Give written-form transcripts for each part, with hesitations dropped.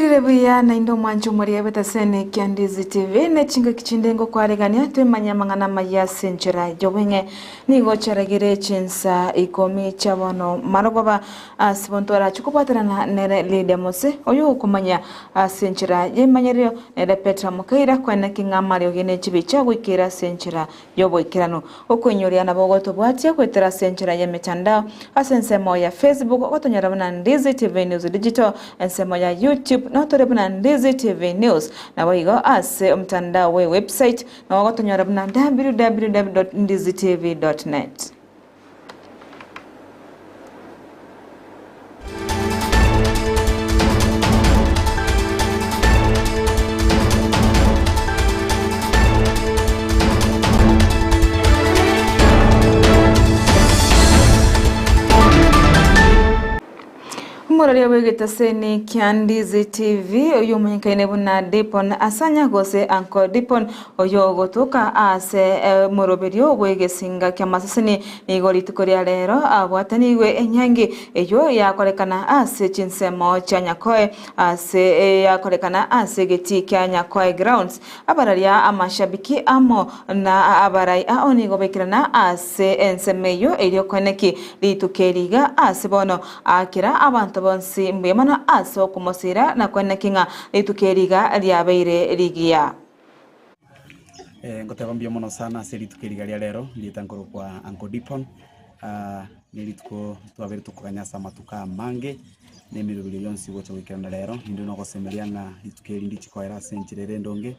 Mwirire buya na indo mwanju muri abetasene Kyandizi TV ne chinga kichindengo kwaregania twemanya mangana maya senjera yobenge nigo charagire chinsa ikomi chabono marogoba asibontora chukupaterana nere lidemose oyo kumanya senjera yemanyerio nere Petra Mukaira kwena kingamari ogene chibicha gwikira senjera yoboikirano okwenyoria na bogoto bwatia kwetera senjera ya mitandao asensemo ya Facebook okotonyara na Ndizi TV News Digital ensemo ya YouTube na torebuna Ndizi TV News na waigo ase mtandao we website na wakotonyara buna www.ndizitv.net. Murari abegetasene Kyandizi TV oyo munyikaine buna Dipon asanya gose anko Dipon oyo gotoka ase moroberio bwegesinga kyamasasini igori tukoria rero abwataniwe enyangi eyo yakorekana ase chinsemo chanyakoe ase yakorekana ase geti kyanyakoe grounds abararia amashabiki amo na abarai aonigo bekirana ase ensemeyo elio koneki litukeriga ase bono akira abantu bonsi mbemana aso kumosira na kwena kinga litukeriga lyabeire ligia ngotebambia mono sana se litukeriga lya lero litangoro kwa Uncle Dipon nilituko twabere tukuganyasa matuka mange nemirubiri yonsi gocha wikenda lero ndi no gosemeliana litukeri ndichikoera senchirere ndonge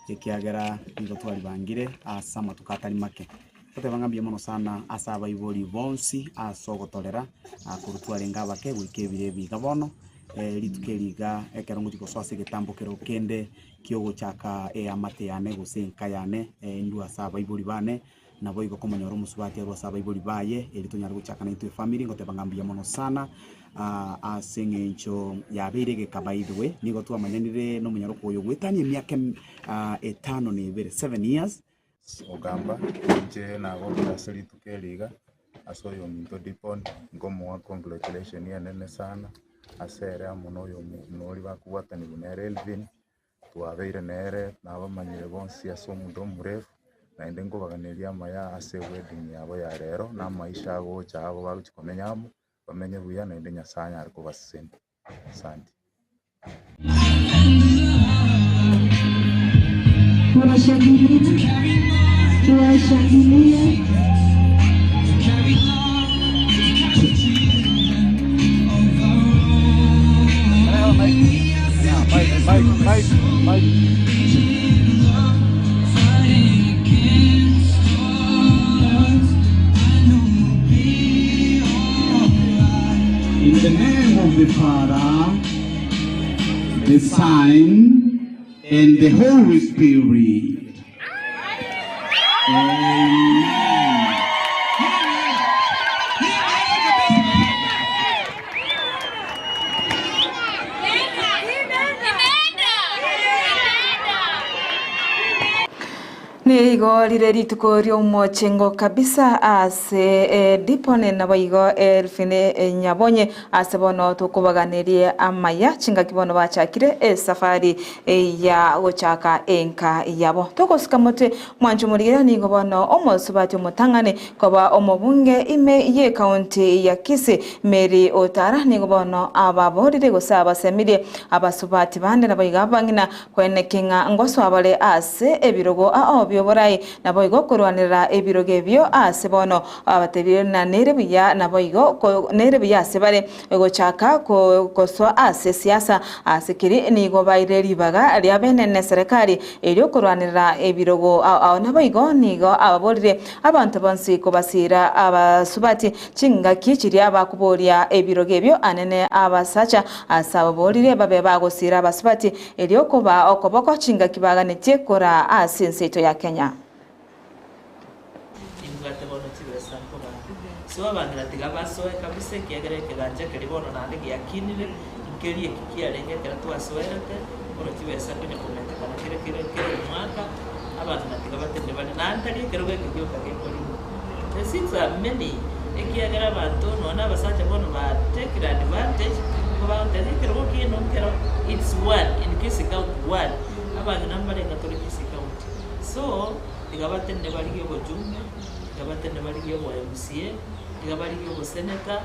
yekiagera ngo twali bangire asa matuka atari make tebangambia mono sana asaba ibori bonsi asogotolera kurutware ngabake wikebire bigabono litukeriga ekerongo tikoswase getambokero kende kiogo chaka amate yane gusenka yane ndu asaba ibori bane nabo igo komanyoro musubati aro asaba ibori baye elitonyara guchaka na itu family ngotebangambia mono sana asenge ncho yabirege kabaidwe nigo twamanyanire no munyaro koyo gwetanye myaka 5 ni 7 years ogamba nje nago basali tukeliga asoyo muntu Dipon ngomo congratulation yanene sana asere amuno yo noli bakuwatani bunere Elvin tuabeire nere nabamanyire bonsi aso muntu murefu na ndengo baganeria maya ase wedding yabo ya rero na maisha go chabo baruchikomenyamo bamenye buya na ndenya sanya ariko basente asante Tunashangilia in the name of the Father, the Son, and the Holy Spirit. Nigo lireri tukorio mochengo kabisa ase Dipon na baigo Elfine Nyabonye ase bono tukubaganirie amaya chinga kibono bachakire safari ya gochaka enka yabo tokosika mote mwanju murira nigo bono omosubati omutangane koba omobunge ime ye county ya Kisii Mary Otara nigo bono ababorire gosaba semire abasubati bande na baiga bangina kwene kinga ngoso abale ase ebirogo borai na boigo kurwanira ebiroge byo ase bono abatebire na nerebiya na boigo nerebiya sebare ego chaka koswa ase siasa asekiri nigo baire ribaga lya benene serikali elyo kurwanira ebirogo na boigo nigo ababorire abantu bonsi kubasira abasubati chinga kichiri abakuboria ebiroge byo anene abasacha asaborire babe bagosira abasubati elyo kuba okoboko chinga kibaganete kora ase nseto ya Kenya. So abantu batiga basoe kabisa kiagere kiganje kiribono nande yakinire ikeri kikiarenge karatwasoerete oro kibesa kunya komenta kana kire mwaka abantu batiga batende bane nantari keroge kigyoka kekori. The things are many ekiagera abantu nona basacha bono ba take advantage ba tele kero ki no kero it's one in case count one aba namba le Catholic count so igabate ne bali yo jumbe igabate ne bali yo MCA igabali yo senator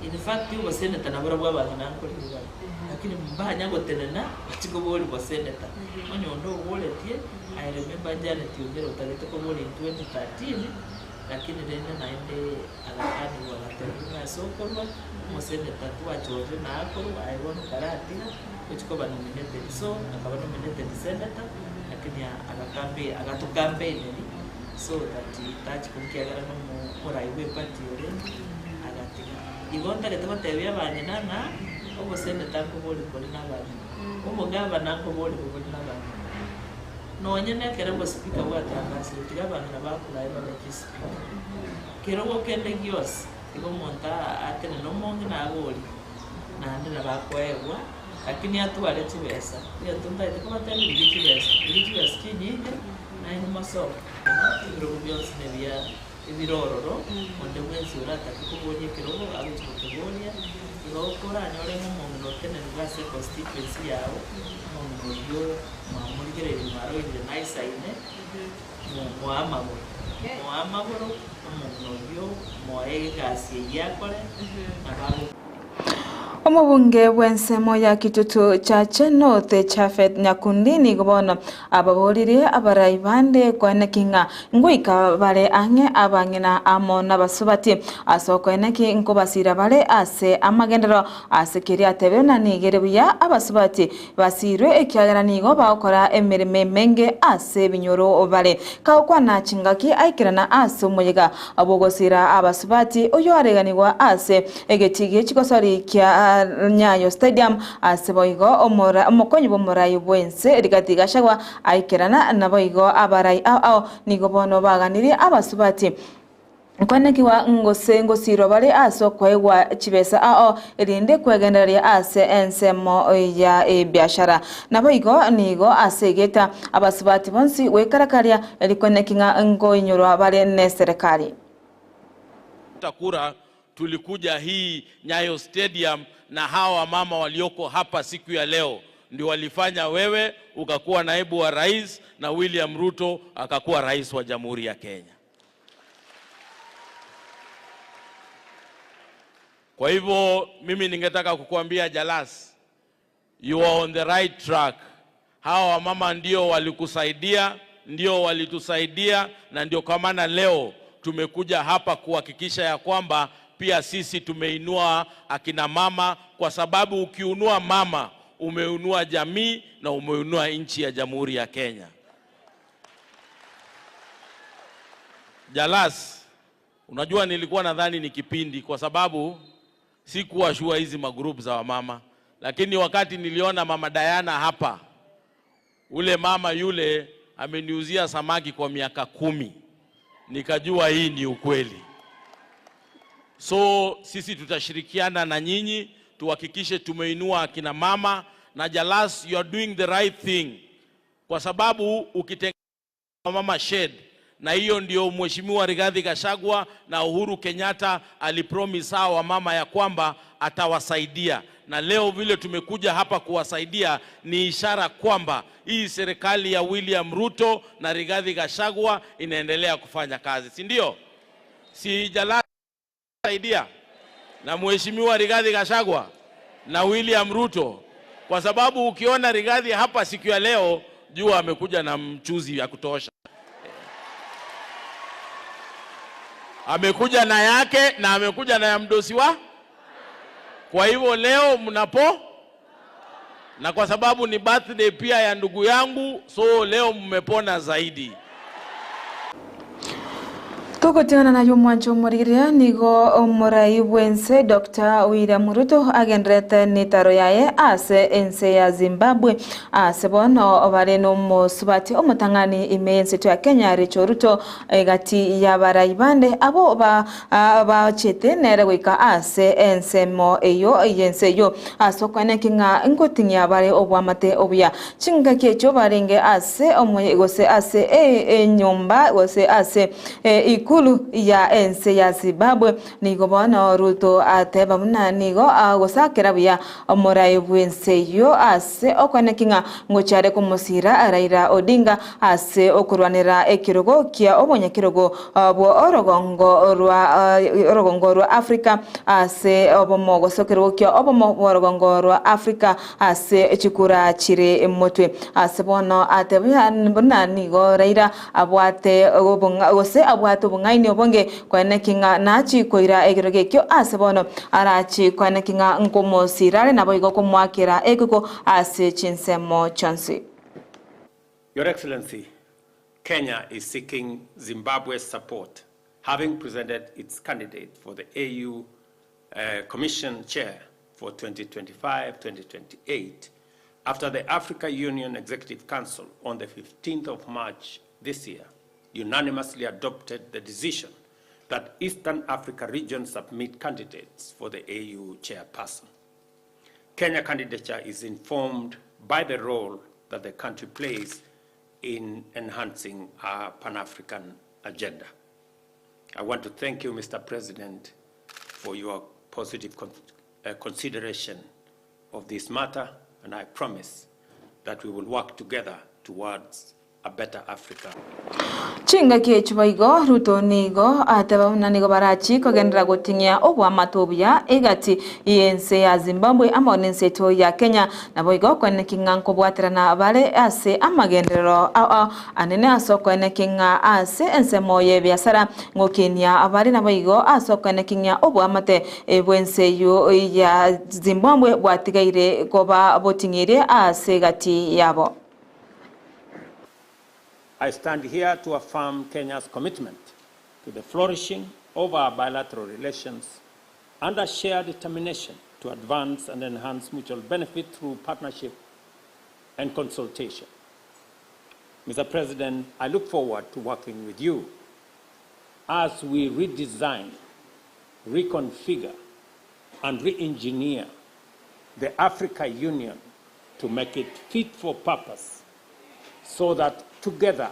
in fact yo senator na bora bwa na ko liba lakini mbanya go tenena chiko boli bo senator onyo ndo wole tie I remember jana tiongero talete ko boli in 2013 lakini dena naende alakani wala tena so kono mo senator tu ajoje na akoro I want karati kuchiko ba nominated so akaba nominated senator lakini agatukambe nini so that kumkiagara no muraiwe party ore agati igonda gete batebya banyina na obo senator ko boli na bana obo gaba na ko boli na bana no nyene kera bo speaker wa tangasi tigaba na ba kula eba ba speaker kero wo kende gios igo monta atene no mongi na agoli na ndina ba kwewa lakini atwale chibesa ya tunda itakoma tani chibesa kinyingi na ino maso ibiro byose nebya ibirororo onde mwenzi urata kubonie kirogo abicho kubonia igokora nyore mu no tene ngase constituency yawo mu yo mamurigere maro ile nice ine mu amagoro mu yo mo egasi yakore na babo Omubunge bw'ensemo ya Kitutu Chache North Chafet Nyakundini gobono ababolire abarai bande kwenekinga ngoika bale ange abangina amo nabasubati asoko eneki nkobasira bale ase amagendero asekiri atebe na nigere buya abasubati basirwe ekyagara nigo bakora emirime menge ase binyoro bale kakwana chingaki aikirana ase umuyiga abogosira abasubati oyo areganirwa ase egetige kigosori kya Nyayo Stadium aseboigo omukonyi bomurai bwense Rigathi Gachagua aikirana naboigo abarai ao nigobono baganiri abasubati Nkwanekiwa ngosiro bale aso kwegwa chibesa ao erinde kwegenderia ase ensemo ya biashara naboigo nigo asegeta abasubati bonsi wekarakaria erikwenekinga ngoinyoro bale ne serikali takura tulikuja hii Nyayo Stadium na hawa mama walioko hapa siku ya leo ndio walifanya wewe ukakuwa naibu wa rais na William Ruto akakuwa rais wa Jamhuri ya Kenya. Kwa hivyo mimi ningetaka kukuambia Jalas, you are on the right track. Hawa mama ndio walikusaidia, ndio walitusaidia na ndio kwa maana leo tumekuja hapa kuhakikisha ya kwamba pia sisi tumeinua akina mama, kwa sababu ukiunua mama umeunua jamii na umeunua nchi ya Jamhuri ya Kenya. Jalas, unajua nilikuwa nadhani ni kipindi kwa sababu sikuwa shua hizi magroup za wamama, lakini wakati niliona mama Diana hapa, ule mama yule ameniuzia samaki kwa miaka 10, nikajua hii ni ukweli. So sisi tutashirikiana na nyinyi tuhakikishe tumeinua akina mama na Jalas, you are doing the right thing, kwa sababu ukitenga mama shed, na hiyo ndio Mheshimiwa Rigathi Gachagua na Uhuru Kenyatta alipromise hawa mama ya kwamba atawasaidia, na leo vile tumekuja hapa kuwasaidia ni ishara kwamba hii serikali ya William Ruto na Rigathi Gachagua inaendelea kufanya kazi, si ndio? Si Jalas saidia na Mheshimiwa Rigathi Gachagua na William Ruto, kwa sababu ukiona Rigathi hapa siku ya leo jua amekuja na mchuzi ya kutosha, amekuja na yake na amekuja na ya mdosi wa. Kwa hivyo leo mnapo, na kwa sababu ni birthday pia ya ndugu yangu, so leo mmepona zaidi. Tukotiana na yumwancho muriria nigo omurai bwense Dr. William Ruto agendrete nitaro yaye ase ense ya Zimbabwe ase bono obare no musubati omutangani imense ya Kenya Rachel Ruto gati ya barai bande abo ba chete nere wika ase ensemo eyo yense yo asokwane kinga ngotinya bare obwamate obya chinga kecho barenge ase omoye gose ase nyumba gose ase iku ikulu ya ense ya Zimbabwe nigo bono Ruto ateba muna nigo gusakira buya omurai bwense yo ase okwanekinga ngochare kumusira Raila Odinga ase okurwanira ekirogo kia obonyakirogo bwo orogongo rwa Africa ase obomogo sokirogo kia obomo orogongo rwa Africa ase chikura chire motwe ase bono atebya mbona nigo Raila abwate ose abwate bungaini obonge kwanekinga nachi koira ekirogo kio ase bono arachi kwanekinga nkomosirare nabo igo kumwakira ekiko ase chinsemo chansi. Your Excellency, Kenya is seeking Zimbabwe's support, having presented its candidate for the AU Commission Chair for 2025-2028 after the Africa Union Executive Council on the 15th of March this year unanimously adopted the decision that Eastern Africa region submit candidates for the AU chairperson. Kenya candidature is informed by the role that the country plays in enhancing our Pan-African agenda. I want to thank you, Mr. President, for your positive consideration of this matter, and I promise that we will work together towards a better Africa. Chinga kiechwaigo Ruto nigo ateba nigo barachi kogendera gotinya obwa matobya egati yense ya Zimbabwe amonense to ya Kenya naboigo kwanekinga nkobwatirana bale ase amagendero anene asokwanekinga ase ensemo ye byasara ngokenya abali naboigo asokwanekinga obwa mate ebwense yo ya Zimbabwe bwatigaire koba botingire ase gati yabo. I stand here to affirm Kenya's commitment to the flourishing of our bilateral relations and a shared determination to advance and enhance mutual benefit through partnership and consultation. Mr. President, I look forward to working with you as we redesign, reconfigure, and re-engineer the Africa Union to make it fit for purpose so that together,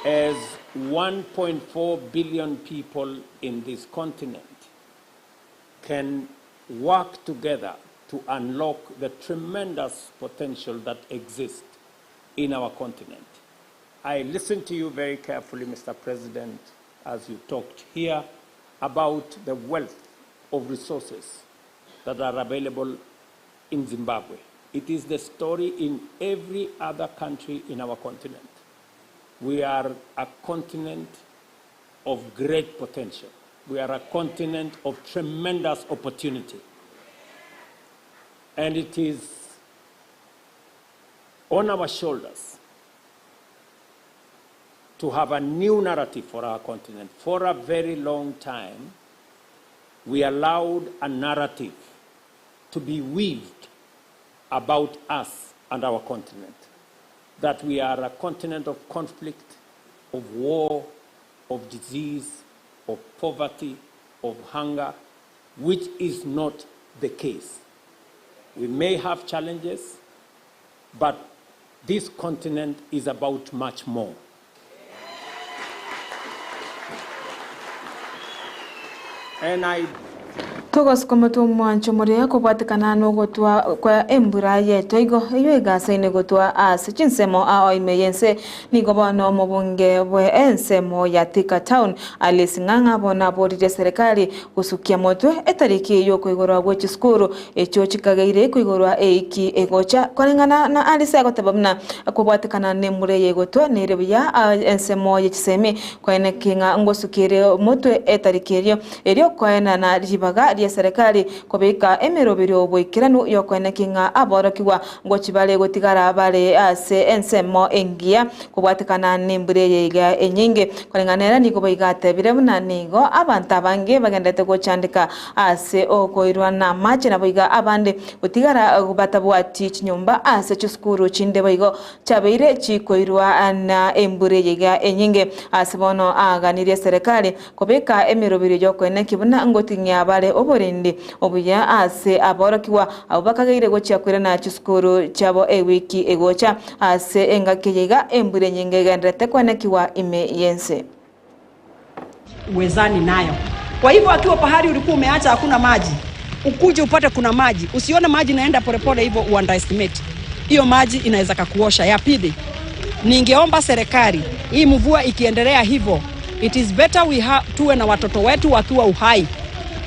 as 1.4 billion people in this continent can work together to unlock the tremendous potential that exists in our continent. I listened to you very carefully, Mr. President, as you talked here about the wealth of resources that are available in Zimbabwe. It is the story in every other country in our continent. We are a continent of great potential. We are a continent of tremendous opportunity. And it is on our shoulders to have a new narrative for our continent. For a very long time, we allowed a narrative to be weaved about us and our continent, that we are a continent of conflict, of war, of disease, of poverty, of hunger, which is not the case. We may have challenges, but this continent is about much more. And I Togos komoto mwancho moria kubwatikana no gotwa kwa embura ye toigo iyo igasa ine gotwa ase chinsemo oimeyense nigo bono mubunge bwe ensemo ya Thika Town alisinganga bona bodi serikali gusukia motwe etariki yo kwigorwa gwe chiskuru echo chikagaire kwigorwa eiki egocha kolengana na alise gotabamna kubwatikana ne mure ye gotwa nerebuya ensemo ye chiseme kwene kinga ngosukire motwe etariki eryo kwena na ribaga ya serikali kobeka emerobiro bwikirano yokwenekinga aborokiwa ngo kibale gotigara bale ase ensemo engia kubwatikana nimbure yega enyinge kolenganera niko boigate birebuna nigo abantu abange bagendete gochandika ase okoirwa na mache na boiga abande gotigara batabwati chinyumba ase chiskuru chinde boigo chabeire chikoirwa na embure yega enyinge ase bono aganirie serikali kobeka emerobiro yokwenekibuna ngotinya bale oborindi obuya ase aborokiwa abo bakagaire gochia kwirana chisukuru chabo wiki egocha ase engakiyega embure nyinge gendrete kwanekiwa ime yense uwezani nayo. Kwa hivyo akiwa pahali ulikuwa umeacha hakuna maji, ukuje upate kuna maji, usione maji naenda polepole hivyo underestimate. Hiyo maji inaweza kukuosha. Ya pili, ningeomba serikali hii mvua ikiendelea hivyo, it is better tuwe na watoto wetu wakiwa uhai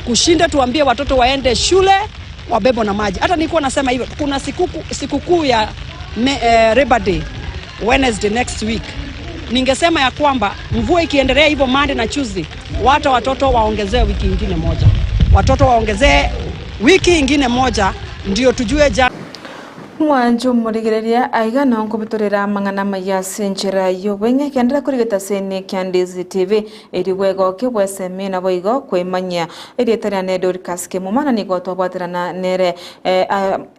kushinda tuambie watoto waende shule wabebo na maji. Hata nilikuwa nasema hivyo, kuna sikukuu ya Labor Day Wednesday next week. Ningesema ya kwamba mvua ikiendelea hivyo Monday na Tuesday, watoto waongezee wiki ingine moja. Watoto waongezee wiki ingine moja ndio tujue Mwanju murigereria aiga no kubitorera mangana maya senchera yobenge kendera kurigeta sene Kyandizi TV eri wego kibweseme na boigo kwemanya eri tarane dorikaske mumana ni gotobwaterana nere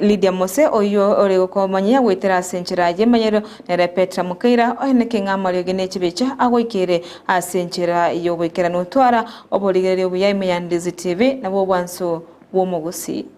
Lydia Mose oyo orego komanya wetera senchera yemanyero nere Petra Mukaira oyene kingamari gene chibecha agoikere asenchera yobekera no twara oborigereria buya Kyandizi TV nabo bwanso womugusi